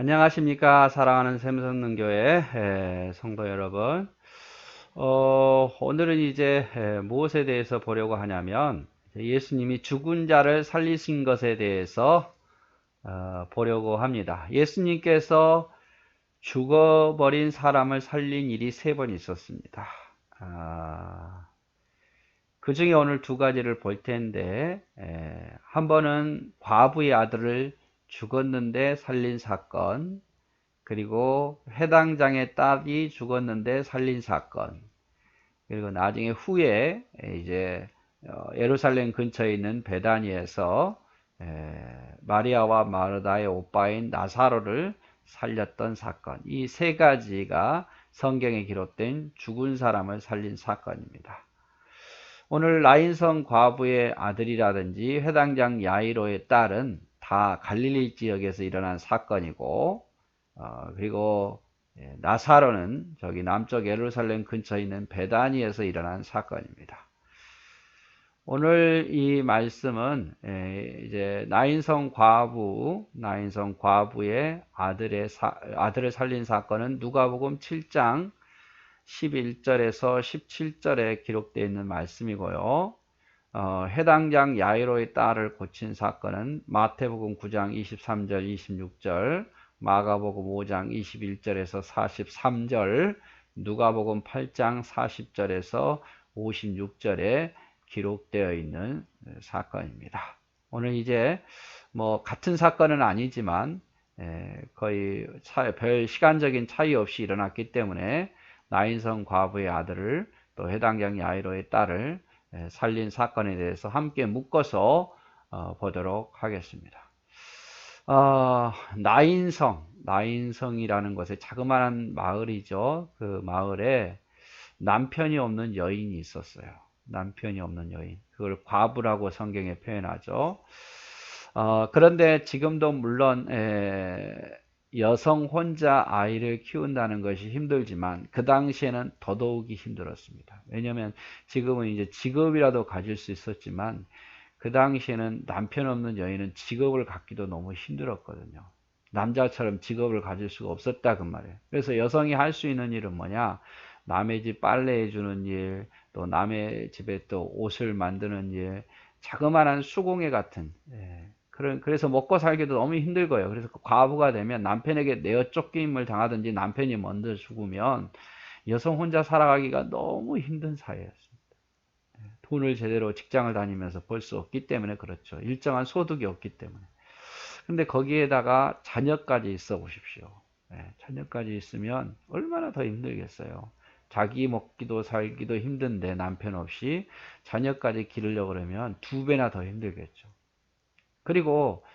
안녕하십니까. 사랑하는 샘성능교회 성도 여러분. 오늘은 이제 무엇에 대해서 보려고 하냐면 예수님이 죽은 자를 살리신 것에 대해서 보려고 합니다. 예수님께서 죽어버린 사람을 살린 일이 3번 있었습니다. 그 중에 오늘 2가지를 볼 텐데, 한 번은 과부의 아들을 죽었는데 살린 사건, 그리고 회당장의 딸이 죽었는데 살린 사건, 그리고 나중에 후에 이제 예루살렘 근처에 있는 베다니에서 마리아와 마르다의 오빠인 나사로를 살렸던 사건, 이 3가지가 성경에 기록된 죽은 사람을 살린 사건입니다. 오늘 나인성 과부의 아들이라든지 회당장 야이로의 딸은 다 갈릴리 지역에서 일어난 사건이고, 그리고 나사로는 저기 남쪽 예루살렘 근처에 있는 베다니에서 일어난 사건입니다. 오늘 이 말씀은 이제 나인성 과부의 아들을 살린 사건은 누가복음 7장 11절에서 17절에 기록되어 있는 말씀이고요. 해당장 야이로의 딸을 고친 사건은 마태복음 9장 23절 26절, 마가복음 5장 21절에서 43절, 누가복음 8장 40절에서 56절에 기록되어 있는 사건입니다. 오늘 이제 뭐 같은 사건은 아니지만 거의 별 시간적인 차이 없이 일어났기 때문에 나인성 과부의 아들을 또 해당장 야이로의 딸을 살린 사건에 대해서 함께 묶어서 보도록 하겠습니다. 나인성이라는 것에 자그마한 마을이죠. 그 마을에 남편이 없는 여인이 있었어요. 남편이 없는 여인. 그걸 과부라고 성경에 표현하죠. 그런데 지금도 물론 여성 혼자 아이를 키운다는 것이 힘들지만 그 당시에는 더더욱이 힘들었습니다. 왜냐하면 지금은 이제 직업이라도 가질 수 있었지만 그 당시에는 남편 없는 여인은 직업을 갖기도 너무 힘들었거든요. 남자처럼 직업을 가질 수가 없었다 그 말이에요. 그래서 여성이 할 수 있는 일은 뭐냐? 남의 집 빨래해 주는 일, 또 남의 집에 또 옷을 만드는 일, 자그마한 수공예 같은, 그래서 먹고 살기도 너무 힘들고요. 그래서 과부가 되면 남편에게 내어 쫓김을 당하든지 남편이 먼저 죽으면 여성 혼자 살아가기가 너무 힘든 사회였습니다. 돈을 제대로 직장을 다니면서 벌 수 없기 때문에 그렇죠. 일정한 소득이 없기 때문에. 근데 거기에다가 자녀까지 있어 보십시오. 자녀까지 있으면 얼마나 더 힘들겠어요. 자기 먹기도 살기도 힘든데 남편 없이 자녀까지 기르려고 그러면 2배나 더 힘들겠죠. 그리고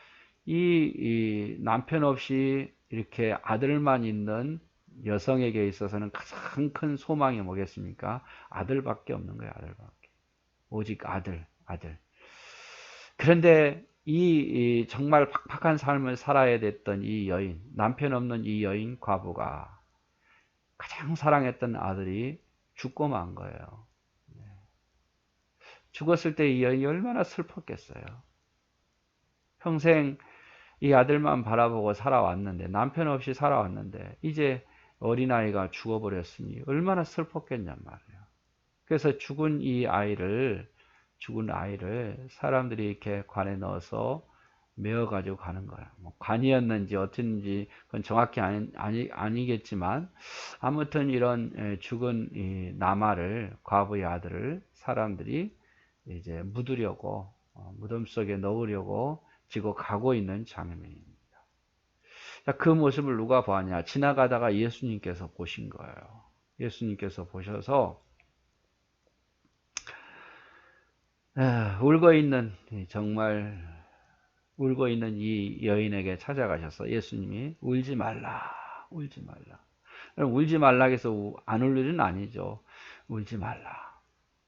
이 남편 없이 이렇게 아들만 있는 여성에게 있어서는 가장 큰 소망이 뭐겠습니까? 아들밖에 없는 거예요, 아들밖에. 오직 아들. 그런데 이 정말 팍팍한 삶을 살아야 됐던 이 여인, 남편 없는 이 여인 과부가 가장 사랑했던 아들이 죽고 만 거예요. 죽었을 때 이 여인이 얼마나 슬펐겠어요. 평생 이 아들만 바라보고 살아왔는데, 남편 없이 살아왔는데 이제 어린아이가 죽어버렸으니 얼마나 슬펐겠냔 말이에요. 그래서 죽은 아이를 사람들이 이렇게 관에 넣어서 메어 가지고 가는 거야. 뭐 관이었는지 어땠는지 그건 정확히 아니겠지만 아무튼 이런 죽은 이 남아를, 과부의 아들을 사람들이 이제 묻으려고 무덤 속에 넣으려고 지고 가고 있는 장면입니다. 그 모습을 누가 보았냐? 지나가다가 예수님께서 보신 거예요. 예수님께서 보셔서 정말 울고 있는 이 여인에게 찾아가셔서 예수님이 울지 말라, 울지 말라. 울지 말라 해서 안 울 일은 아니죠. 울지 말라.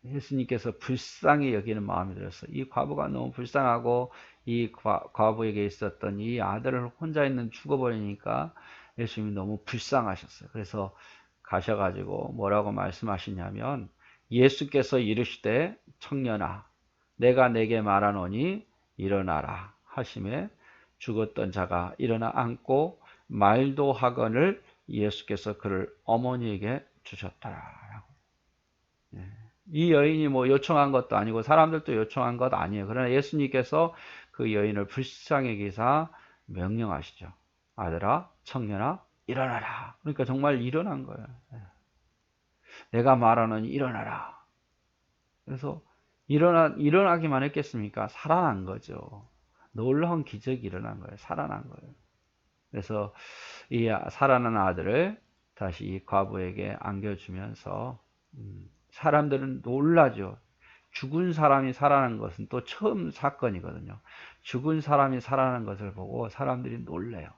예수님께서 불쌍히 여기는 마음이 들어서 이 과부가 너무 불쌍하고 이 과부에게 있었던 이 아들을 혼자 있는 죽어버리니까 예수님이 너무 불쌍하셨어요. 그래서 가셔가지고 뭐라고 말씀하시냐면 예수께서 이르시되 청년아 내가 내게 말하노니 일어나라 하심에 죽었던 자가 일어나 앉고 말도 학원을 예수께서 그를 어머니에게 주셨더라. 이 여인이 뭐 요청한 것도 아니고 사람들도 요청한 것 아니에요. 그러나 예수님께서 그 여인을 불쌍히 여기사 명령하시죠. 아들아, 청년아, 일어나라. 그러니까 정말 일어난 거예요. 내가 말하는 일어나라. 그래서 일어나기만 했겠습니까? 살아난 거죠. 놀라운 기적이 일어난 거예요. 살아난 거예요. 그래서 이 살아난 아들을 다시 이 과부에게 안겨주면서 사람들은 놀라죠. 죽은 사람이 살아난 것은 또 처음 사건이거든요. 죽은 사람이 살아난 것을 보고 사람들이 놀래요.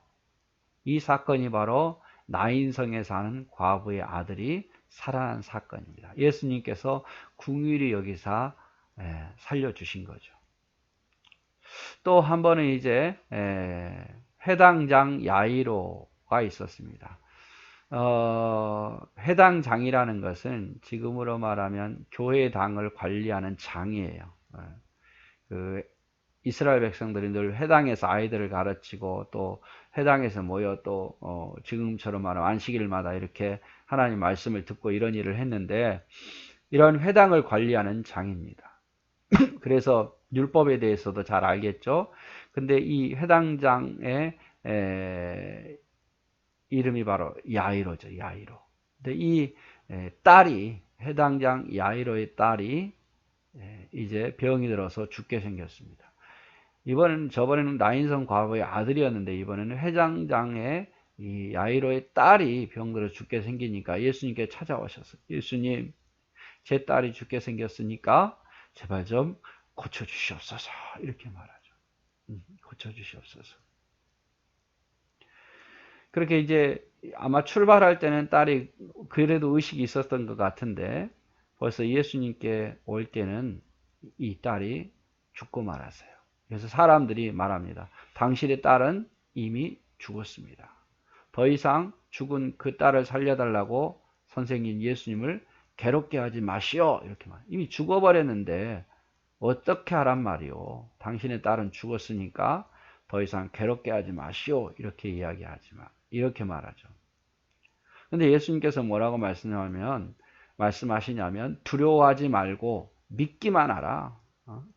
이 사건이 바로 나인성에 사는 과부의 아들이 살아난 사건입니다. 예수님께서 긍휼히 여기사 살려주신 거죠. 또 한 번은 이제 회당장 야이로가 있었습니다. 회당장이라는 것은 지금으로 말하면 교회당을 관리하는 장이에요. 그 이스라엘 백성들이 늘 회당에서 아이들을 가르치고 또 회당에서 모여 또 지금처럼 말하면 안식일마다 이렇게 하나님 말씀을 듣고 이런 일을 했는데 이런 회당을 관리하는 장입니다. 그래서 율법에 대해서도 잘 알겠죠. 근데 이 회당장의 이름이 바로 야이로죠. 야이로. 근데 이 딸이 회당장 야이로의 딸이 이제 병이 들어서 죽게 생겼습니다. 저번에는 나인성 과부의 아들이었는데 이번에는 회당장의 이 야이로의 딸이 병들어 죽게 생기니까 예수님께 찾아오셨어요. 예수님, 제 딸이 죽게 생겼으니까 제발 좀 고쳐주시옵소서. 이렇게 말하죠. 고쳐주시옵소서. 그렇게 이제 아마 출발할 때는 딸이 그래도 의식이 있었던 것 같은데 벌써 예수님께 올 때는 이 딸이 죽고 말았어요. 그래서 사람들이 말합니다. 당신의 딸은 이미 죽었습니다. 더 이상 죽은 그 딸을 살려달라고 선생님 예수님을 괴롭게 하지 마시오. 이렇게 말. 이미 죽어버렸는데 어떻게 하란 말이오. 당신의 딸은 죽었으니까 더 이상 괴롭게 하지 마시오. 이렇게 말하죠. 근데 예수님께서 뭐라고 말씀하시냐면 두려워하지 말고 믿기만 하라.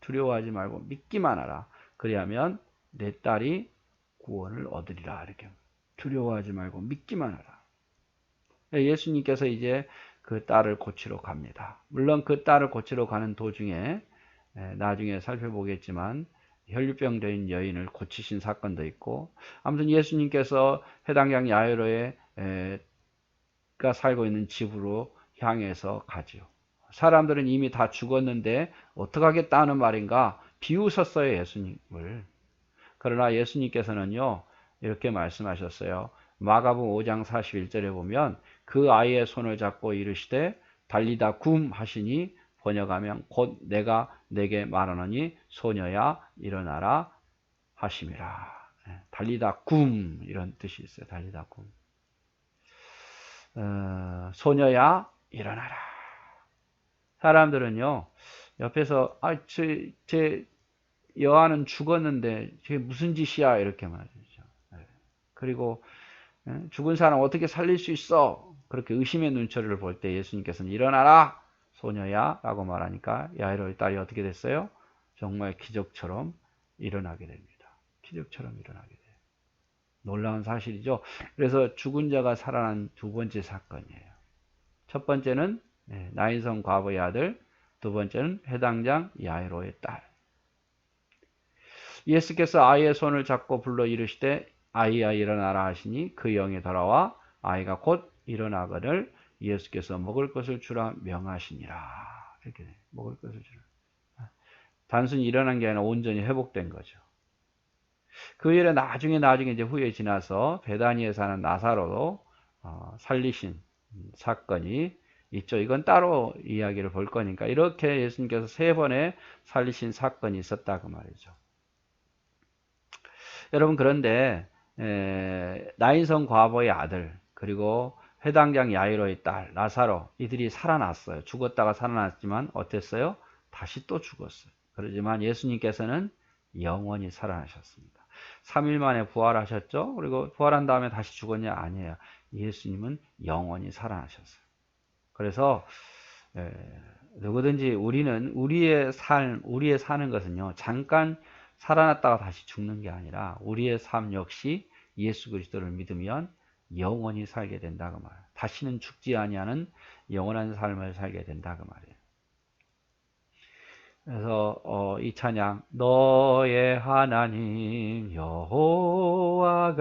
두려워하지 말고 믿기만 하라. 그리하면 내 딸이 구원을 얻으리라. 이렇게 두려워하지 말고 믿기만 하라. 예수님께서 이제 그 딸을 고치러 갑니다. 물론 그 딸을 고치러 가는 도중에 나중에 살펴보겠지만 혈류병자인 여인을 고치신 사건도 있고 아무튼 예수님께서 회당장 야이로가 살고 있는 집으로 향해서 가지요. 사람들은 이미 다 죽었는데 어떡하겠다는 말인가 비웃었어요. 예수님을. 그러나 예수님께서는요 이렇게 말씀하셨어요. 마가복음 5장 41절에 보면 그 아이의 손을 잡고 이르시되 달리다 굼 하시니 번역하면 곧 내가 내게 말하노니 소녀야 일어나라 하심이라. 달리다 굼 이런 뜻이 있어요. 달리다 굼. 소녀야 일어나라. 사람들은요 옆에서 제 여아는 죽었는데 저게 무슨 짓이야 이렇게 말하죠. 그리고 죽은 사람 어떻게 살릴 수 있어? 그렇게 의심의 눈초리를 볼 때 예수님께서는 일어나라 소녀야 라고 말하니까 야이로의 딸이 어떻게 됐어요? 정말 기적처럼 일어나게 됩니다. 기적처럼 일어나게 돼요. 놀라운 사실이죠. 그래서 죽은 자가 살아난 두 번째 사건이에요. 첫 번째는 나인성 과부의 아들, 두 번째는 회당장 야이로의 딸. 예수께서 아이의 손을 잡고 불러 이르시되 아이야 일어나라 하시니 그 영이 돌아와 아이가 곧 일어나거늘 예수께서 먹을 것을 주라 명하시니라. 이렇게 먹을 것을 주라. 단순히 일어난 게 아니라 온전히 회복된 거죠. 그 일에 나중에 이제 후에 지나서 베다니에 사는 나사로도 살리신 사건이 있죠. 이건 따로 이야기를 볼 거니까 이렇게 예수님께서 세 번의 살리신 사건이 있었다 그 말이죠. 여러분 그런데 나인성 과부의 아들 그리고 회당장 야이로의 딸 나사로 이들이 살아났어요. 죽었다가 살아났지만 어땠어요? 다시 또 죽었어요. 그러지만 예수님께서는 영원히 살아나셨습니다. 3일 만에 부활하셨죠. 그리고 부활한 다음에 다시 죽었냐? 아니에요. 예수님은 영원히 살아나셨어요. 그래서 누구든지 우리는 우리의 사는 것은요, 잠깐 살아났다가 다시 죽는 게 아니라 우리의 삶 역시 예수 그리스도를 믿으면 영원히 살게 된다 그 말이에요. 다시는 죽지 아니하는 영원한 삶을 살게 된다 그 말이에요. 그래서 이 찬양, 너의 하나님 여호와가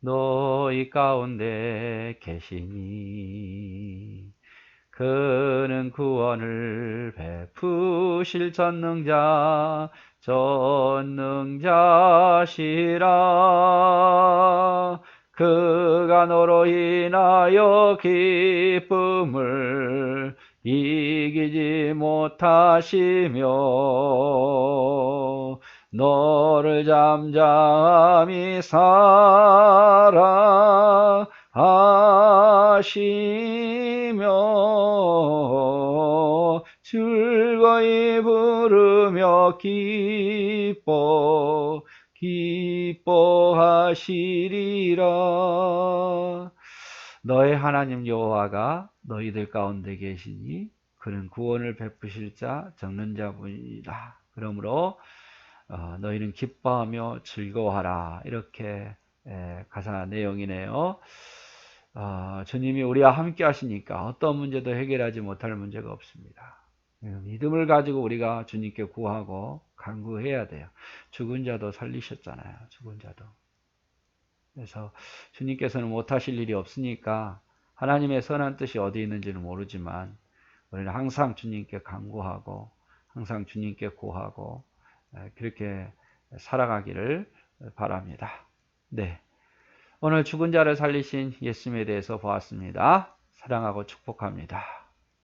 너희 가운데 계시니 그는 구원을 베푸실 전능자시라. 그가 너로 인하여 기쁨을 이기지 못하시며 너를 잠잠히 사랑하시며 즐거이 부르며 기뻐하시리라. 너의 하나님 여호와가 너희들 가운데 계시니 그는 구원을 베푸실 자 적는자분이다. 그러므로 너희는 기뻐하며 즐거워하라. 이렇게 가사 내용이네요. 주님이 우리와 함께 하시니까 어떤 문제도 해결하지 못할 문제가 없습니다. 믿음을 가지고 우리가 주님께 구하고 간구해야 돼요. 죽은 자도 살리셨잖아요. 죽은 자도. 그래서 주님께서는 못하실 일이 없으니까 하나님의 선한 뜻이 어디 있는지는 모르지만 우리는 항상 주님께 간구하고 항상 주님께 구하고 그렇게 살아가기를 바랍니다. 네, 오늘 죽은 자를 살리신 예수님에 대해서 보았습니다. 사랑하고 축복합니다.